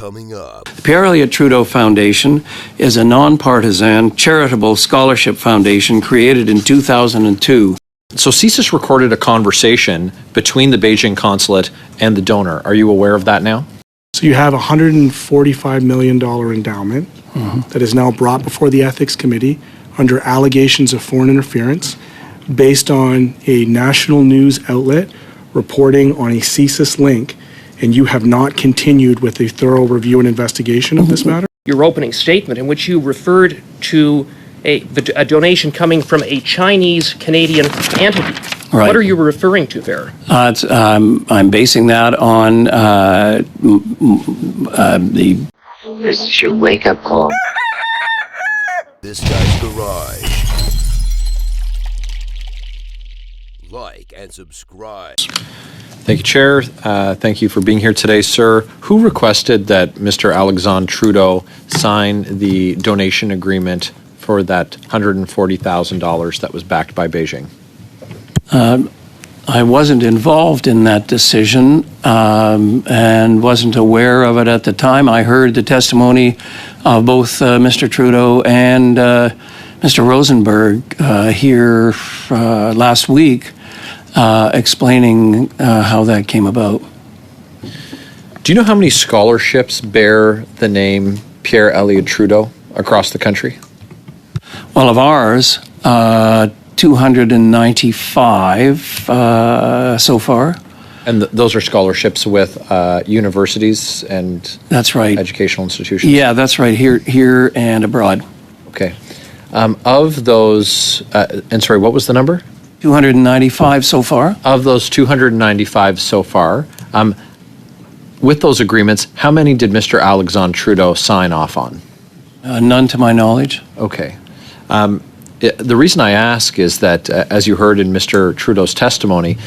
Coming up. The Pierre Elliott Trudeau Foundation is a nonpartisan charitable scholarship foundation created in 2002. So CSIS recorded a conversation between the Beijing consulate and the donor. Are you aware of that now? So you have a $145 million endowment that is now brought before the Ethics Committee under allegations of foreign interference based on a national news outlet reporting on a CSIS link, and you have not continued with a thorough review and investigation of this matter? Your opening statement in which you referred to a donation coming from a Chinese-Canadian entity. Right. What are you referring to there? I'm basing that on the... This is your wake-up call. This Guy's Garage. Like and subscribe. Thank you, Chair. Thank you for being here today, sir. Who requested that Mr. Alexandre Trudeau sign the donation agreement for that $140,000 that was backed by Beijing? I wasn't involved in that decision and wasn't aware of it at the time. I heard the testimony of both Mr. Trudeau and Mr. Rosenberg here last week explaining how that came about. Do you know how many scholarships bear the name Pierre Elliott Trudeau across the country? Well, of ours, 295 so far. And those are scholarships with universities and That's right. educational institutions? Yeah, that's right, here and abroad. Okay. Of those, and sorry, what was the number? 295 so far. Of those 295 so far, with those agreements, how many did Mr. Alexandre Trudeau sign off on? None to my knowledge. Okay. The reason I ask is that, as you heard in Mr. Trudeau's testimony,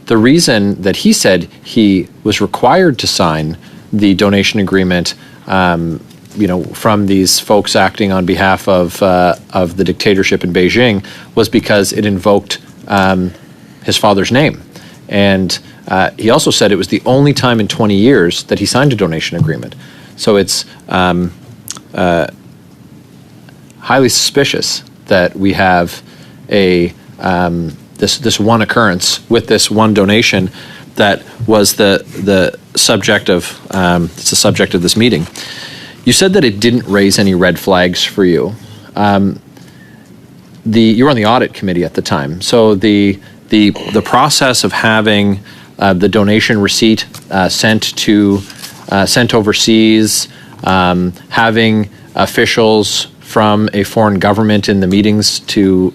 the reason that he said he was required to sign the donation agreement, from these folks acting on behalf of the dictatorship in Beijing, was because it invoked his father's name. And he also said it was the only time in 20 years that he signed a donation agreement. So it's highly suspicious that we have this one occurrence with this one donation that was the subject of it's the subject of this meeting. You said that it didn't raise any red flags for you. You were on the audit committee at the time, so the process of having the donation receipt sent overseas, having officials from a foreign government in the meetings to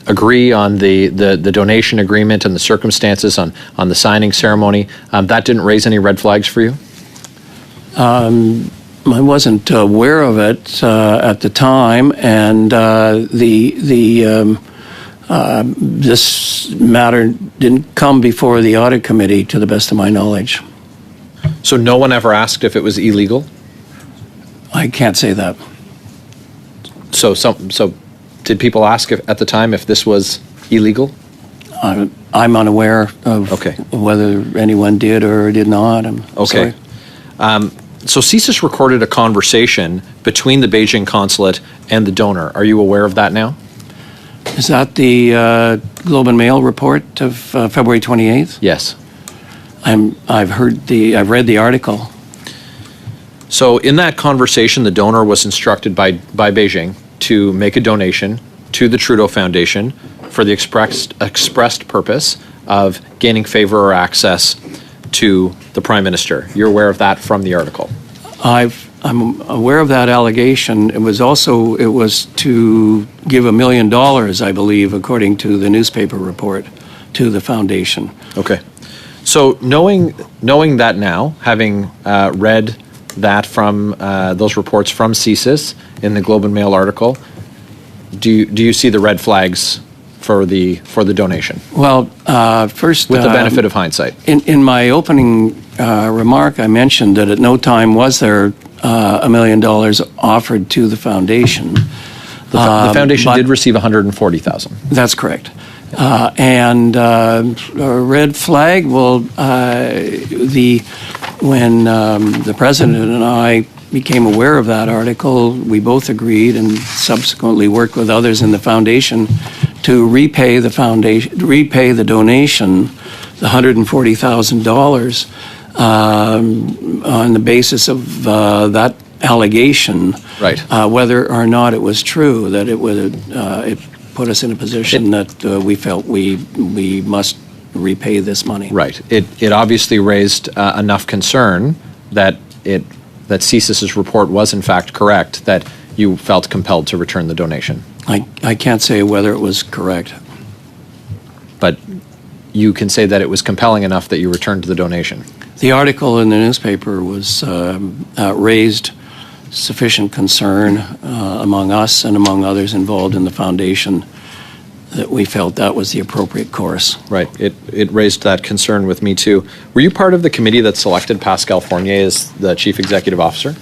agree on the donation agreement and the circumstances on the signing ceremony, that didn't raise any red flags for you? I wasn't aware of it at the time, and this matter didn't come before the audit committee, to the best of my knowledge. So no one ever asked if it was illegal? I can't say that. So did people ask at the time if this was illegal? I'm unaware of whether anyone did or did not. Okay. So CSIS recorded a conversation between the Beijing consulate and the donor. Are you aware of that now? Is that the Globe and Mail report of February 28th? Yes. I've read the article. So in that conversation, the donor was instructed by Beijing to make a donation to the Trudeau Foundation for the expressed purpose of gaining favor or access to the Prime Minister. You're aware of that from the article? I'm aware of that allegation. It was to give $1 million, I believe, according to the newspaper report, to the foundation. Okay. So knowing that now, having read that from those reports from CSIS in the Globe and Mail article, do you see the red flags for the donation? Well, first, with the benefit of hindsight, in my opening remark, I mentioned that at no time was there $1 million offered to the foundation. The foundation did receive $140,000. That's correct. And a red flag, well, the the president and I became aware of that article, we both agreed and subsequently worked with others in the foundation to repay the donation, the $140,000, on the basis of that allegation, Right. whether or not it was true, that it put us in a position that we felt we must repay this money. Right. It obviously raised enough concern that CSIS's report was in fact correct, that you felt compelled to return the donation. I can't say whether it was correct. But you can say that it was compelling enough that you returned the donation. The article in the newspaper was raised sufficient concern among us and among others involved in the foundation that we felt that was the appropriate course. Right. It raised that concern with me too. Were you part of the committee that selected Pascal Fournier as the chief executive officer?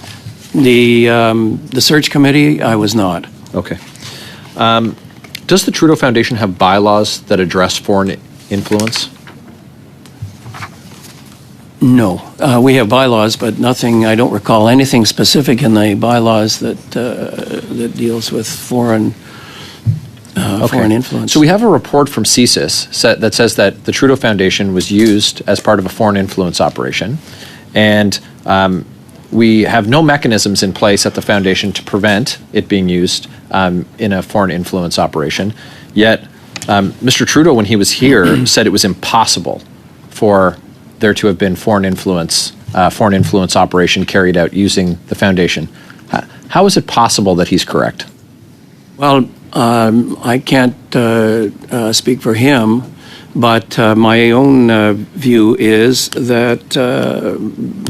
The search committee, I was not. Okay. Does the Trudeau Foundation have bylaws that address foreign influence? No. We have bylaws, but nothing, I don't recall anything specific in the bylaws that deals with foreign influence. So we have a report from CSIS that says that the Trudeau Foundation was used as part of a foreign influence operation, and we have no mechanisms in place at the foundation to prevent it being used in a foreign influence operation. Yet, Mr. Trudeau, when he was here, said it was impossible for there to have been foreign influence operation carried out using the foundation. How is it possible that he's correct? Well, I can't speak for him, but my own view is that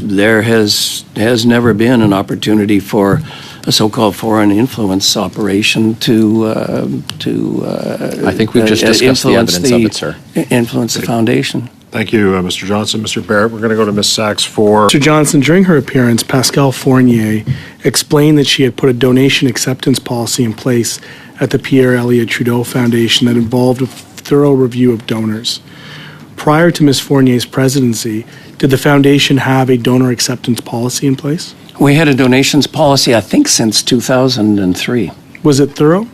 there has never been an opportunity for a so-called foreign influence operation to I think we've just discussed the evidence of it, sir. Influence the foundation. Thank you, Mr. Johnson. Mr. Barrett, we're going to go to Ms. Sachs for... Mr. Johnson, during her appearance, Pascal Fournier explained that she had put a donation acceptance policy in place at the Pierre Elliott Trudeau Foundation that involved a thorough review of donors. Prior to Ms. Fournier's presidency, did the foundation have a donor acceptance policy in place? We had a donations policy, I think, since 2003. Was it thorough?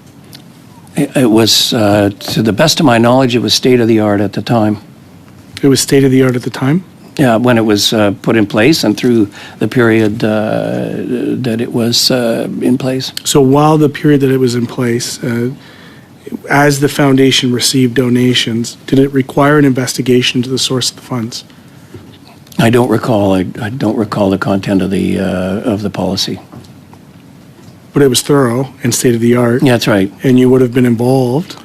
It was, to the best of my knowledge, it was state-of-the-art at the time. It was state-of-the-art at the time? Yeah, when it was put in place and through the period that it was in place. So while the period that it was in place, as the foundation received donations, did it require an investigation into the source of the funds? I don't recall. I don't recall the content of the policy. But it was thorough and state-of-the-art. Yeah, that's right. And you would have been involved?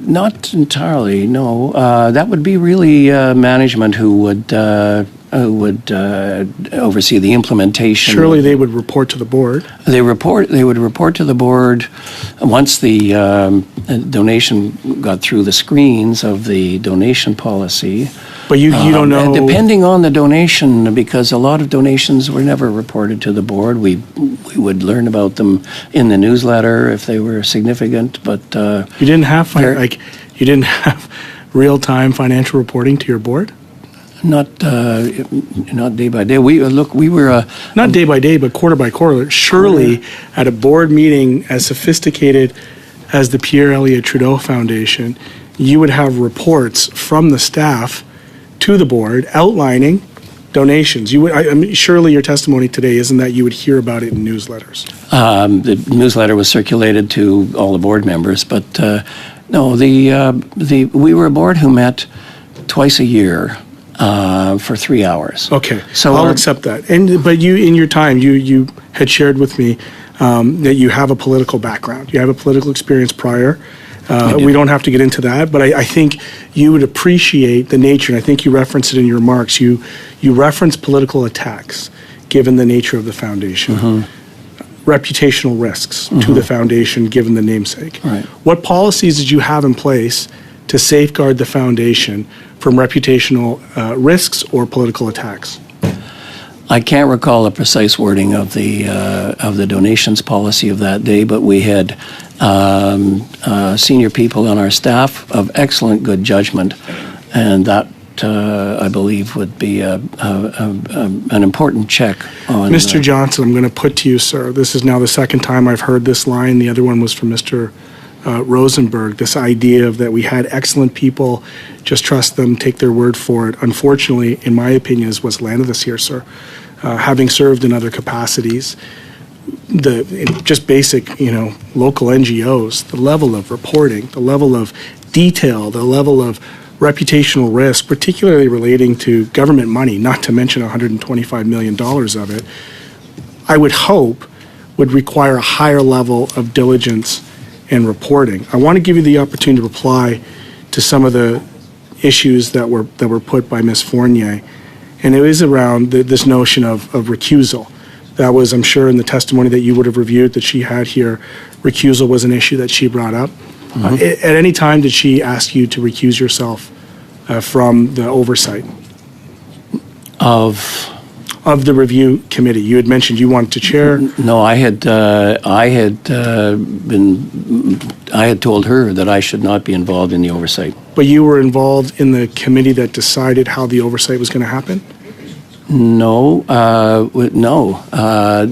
Not entirely, no. That would be really management who would oversee the implementation. Surely they would report to the board. They would report to the board once the donation got through the screens of the donation policy. But you don't know... Depending on the donation, because a lot of donations were never reported to the board. We would learn about them in the newsletter if they were significant, but... You didn't have real-time financial reporting to your board? Not day by day. We were... Not day by day, but quarter by quarter. Surely, at a board meeting as sophisticated as the Pierre Elliott Trudeau Foundation, you would have reports from the staff to the board outlining donations. You would, I mean, surely your testimony today isn't that you would hear about it in newsletters. The newsletter was circulated to all the board members, but no, we were a board who met twice a year for 3 hours. Okay, so I'll accept that. But you, in your time, you had shared with me that you have a political background. You have a political experience prior. We don't have to get into that, but I think you would appreciate the nature, and I think you referenced it in your remarks. You reference political attacks, given the nature of the foundation, reputational risks to the foundation, given the namesake. Right. What policies did you have in place to safeguard the foundation from reputational risks or political attacks? I can't recall the precise wording of the donations policy of that day, but we had senior people on our staff of excellent good judgment, and that that I believe would be an important check on. Mr. Johnson, I'm going to put to you, sir, this is now the second time I've heard this line. The other one was from Mr. Rosenberg, this idea of that we had excellent people, just trust them, take their word for it. Unfortunately, in my opinion, is what's landed us here, sir. Having served in other capacities, just basic, local NGOs, the level of reporting, the level of detail, the level of reputational risk, particularly relating to government money, not to mention $125 million of it, I would hope would require a higher level of diligence and reporting. I want to give you the opportunity to reply to some of the issues that were put by Ms. Fournier, and it is around this notion of recusal. That was, I'm sure, in the testimony that you would have reviewed that she had here, recusal was an issue that she brought up. At any time did she ask you to recuse yourself from the oversight Of the review committee? You had mentioned you wanted to chair. No, I had told her that I should not be involved in the oversight. But you were involved in the committee that decided how the oversight was going to happen? No,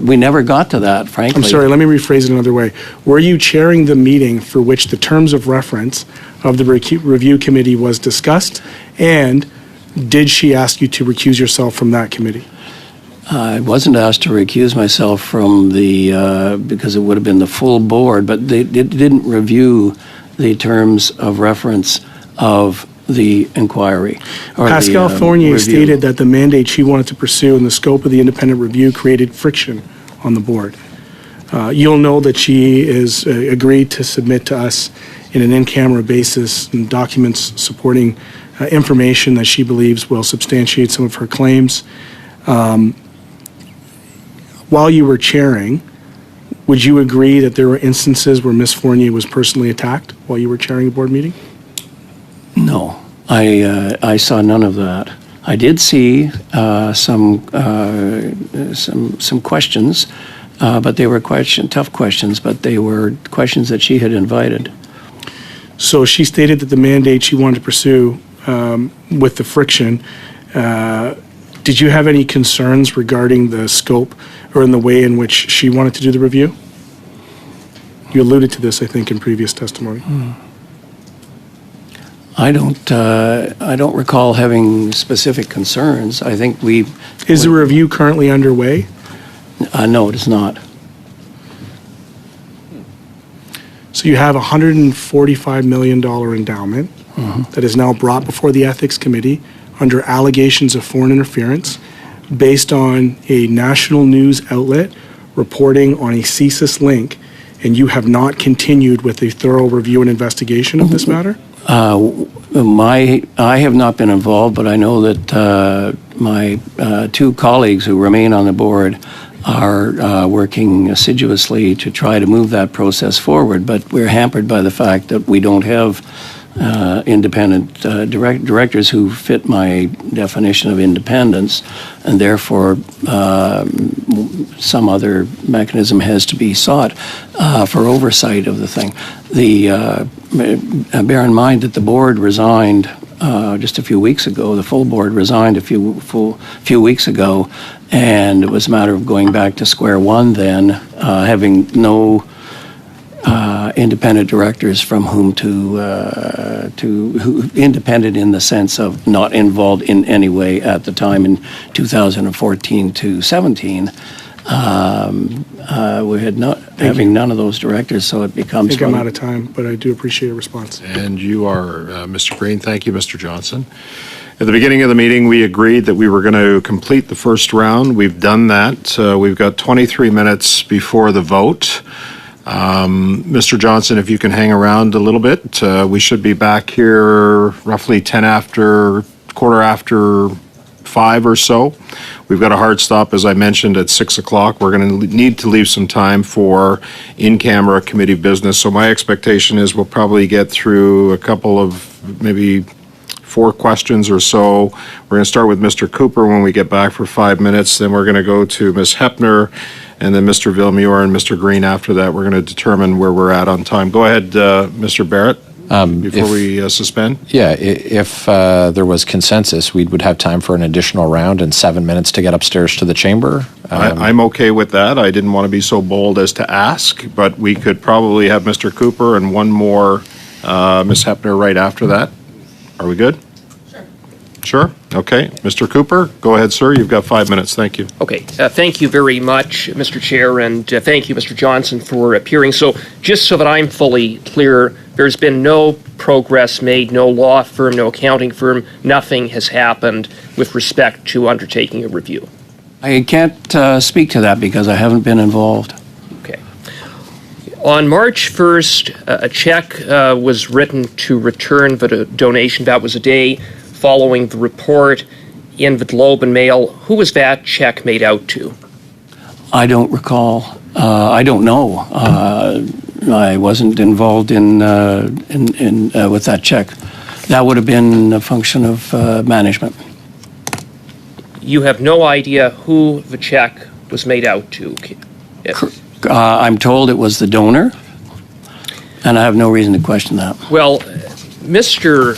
we never got to that, frankly. I'm sorry, let me rephrase it another way. Were you chairing the meeting for which the terms of reference of the review committee was discussed? And did she ask you to recuse yourself from that committee? I wasn't asked to recuse myself from because it would have been the full board, but they didn't review the terms of reference of the inquiry. Pascal Fournier stated that the mandate she wanted to pursue and the scope of the independent review created friction on the board. You'll know that she is agreed to submit to us in an in-camera basis and documents supporting information that she believes will substantiate some of her claims. While you were chairing, would you agree that there were instances where Ms. Fournier was personally attacked while you were chairing a board meeting? No, I saw none of that. I did see some questions, but they were tough questions, but they were questions that she had invited. So she stated that the mandate she wanted to pursue with the friction, did you have any concerns regarding the scope or in the way in which she wanted to do the review? You alluded to this, I think, in previous testimony. I don't recall having specific concerns. I think Is the review currently underway? No, it is not. So you have a $145 million endowment that is now brought before the Ethics Committee under allegations of foreign interference based on a national news outlet reporting on a CSIS link, and you have not continued with a thorough review and investigation of this matter? I have not been involved, but I know that my two colleagues who remain on the board are working assiduously to try to move that process forward, but we're hampered by the fact that we don't have independent directors who fit my definition of independence, and therefore some other mechanism has to be sought for oversight of the thing. Bear in mind that the board resigned just a few weeks ago. The full board resigned a few weeks ago, and it was a matter of going back to square one then, having no independent directors from whom who independent in the sense of not involved in any way at the time in 2014 to 17. We had having none of those directors, so it becomes. I think I'm out of time, but I do appreciate your response. And you are Mr. Green. Thank you, Mr. Johnson. At the beginning of the meeting, we agreed that we were going to complete the first round. We've done that. We've got 23 minutes before the vote. Mr. Johnson, if you can hang around a little bit, we should be back here roughly quarter after 5 or so. We've got a hard stop, as I mentioned, at 6 o'clock. We're going to need to leave some time for in-camera committee business. So my expectation is we'll probably get through a couple of maybe 4 questions or so. We're going to start with Mr. Cooper when we get back for 5 minutes. Then we're going to go to Ms. Hepner, and then Mr. Villemure and Mr. Green after that. We're going to determine where we're at on time. Go ahead, Mr. Barrett. before we suspend? Yeah, if there was consensus, we would have time for an additional round and 7 minutes to get upstairs to the chamber. I'm okay with that. I didn't want to be so bold as to ask, but we could probably have Mr. Cooper and one more Ms. Hepner right after that. Are we good? Sure. Okay. Mr. Cooper, go ahead, sir. You've got 5 minutes. Thank you. Okay. Thank you very much, Mr. Chair, and thank you, Mr. Johnson, for appearing. So just so that I'm fully clear, there's been no progress made, no law firm, no accounting firm, nothing has happened with respect to undertaking a review. I can't speak to that because I haven't been involved. Okay. On March 1st, a check was written to return the donation. That was a day following the report in the Globe and Mail. Who was that check made out to? I don't recall. I don't know. I wasn't involved in with that check. That would have been a function of management. You have no idea who the check was made out to? I'm told it was the donor, and I have no reason to question that. Well, Mr.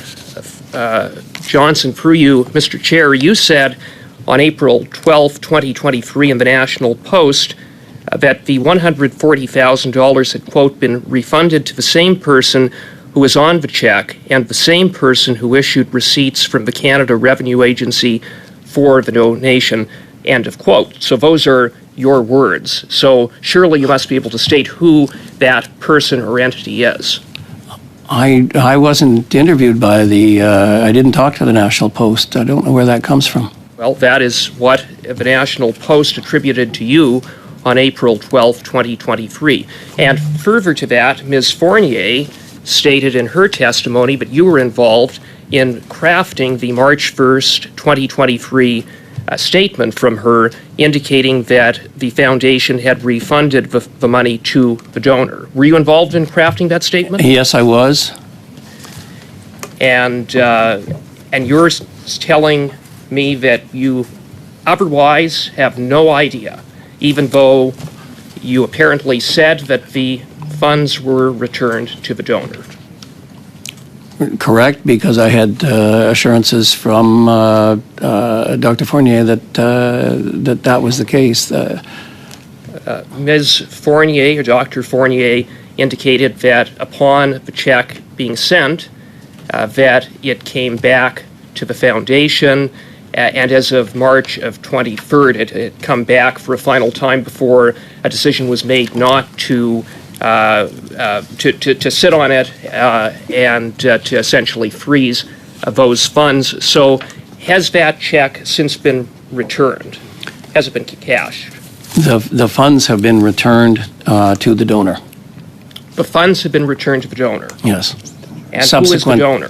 Johnson, through you, Mr. Chair, you said on April 12, 2023 in the National Post that the $140,000 had, quote, been refunded to the same person who was on the check and the same person who issued receipts from the Canada Revenue Agency for the donation, end of quote. So those are your words. So surely you must be able to state who that person or entity is. I wasn't interviewed by I didn't talk to the National Post. I don't know where that comes from. Well, that is what the National Post attributed to you on April 12, 2023. And further to that, Ms. Fournier stated in her testimony that you were involved in crafting the March 1st, 2023 statement from her indicating that the foundation had refunded the money to the donor. Were you involved in crafting that statement? Yes, I was. And you're telling me that you otherwise have no idea, even though you apparently said that the funds were returned to the donor. Correct, because I had assurances from Dr. Fournier that was the case. Ms. Fournier, or Dr. Fournier, indicated that upon the check being sent, that it came back to the foundation, and as of March of 23rd, it had come back for a final time before a decision was made not to sit on it and to essentially freeze those funds. So has that check since been returned? Has it been cashed? The funds have been returned to the donor. The funds have been returned to the donor? Yes. And who is the donor?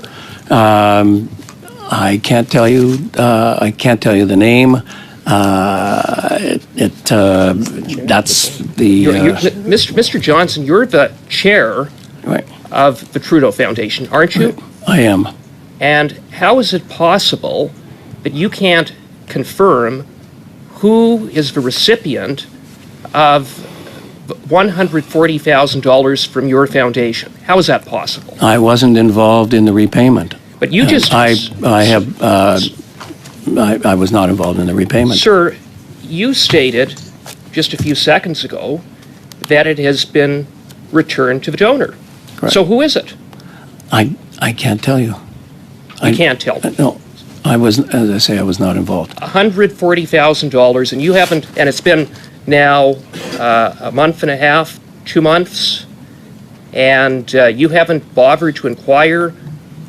I can't tell you. I can't tell you the name. That's the... Mr. Johnson, you're the chair right. of the Trudeau Foundation, aren't you? I am. And how is it possible that you can't confirm who is the recipient of $140,000 from your foundation? How is that possible? I wasn't involved in the repayment. But you just... I was not involved in the repayment. Sir, you stated just a few seconds ago that it has been returned to the donor. Correct. So who is it? I can't tell you. You can't tell me. No, I was, as I say, I was not involved. $140,000, and you haven't, and it's been now a month and a half, 2 months, and you haven't bothered to inquire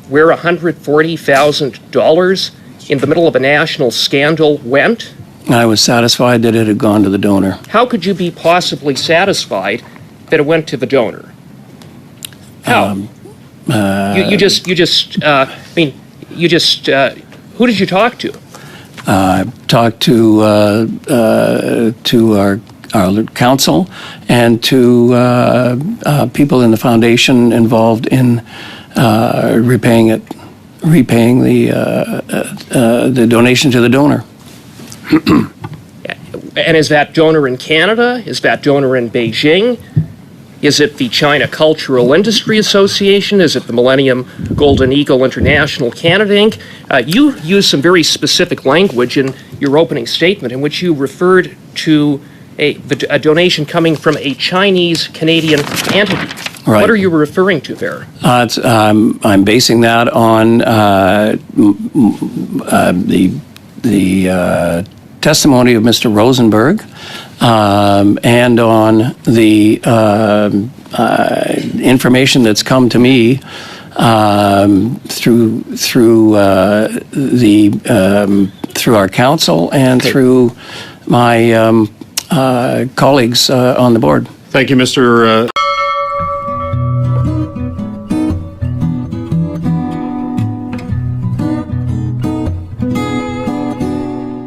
where $140,000 in the middle of a national scandal went? I was satisfied that it had gone to the donor. How could you be possibly satisfied that it went to the donor? How? Who did you talk to? I talked to our council and to people in the foundation involved in repaying the donation to the donor. And is that donor in Canada? Is that donor in Beijing? Is it the China Cultural Industry Association? Is it the Millennium Golden Eagle International Canada Inc.? You used some very specific language in your opening statement in which you referred to a donation coming from a Chinese-Canadian entity. Right. What are you referring to there? I'm basing that on the testimony of Mr. Rosenberg and on the information that's come to me through our council and through my colleagues on the board. Thank you, Mr.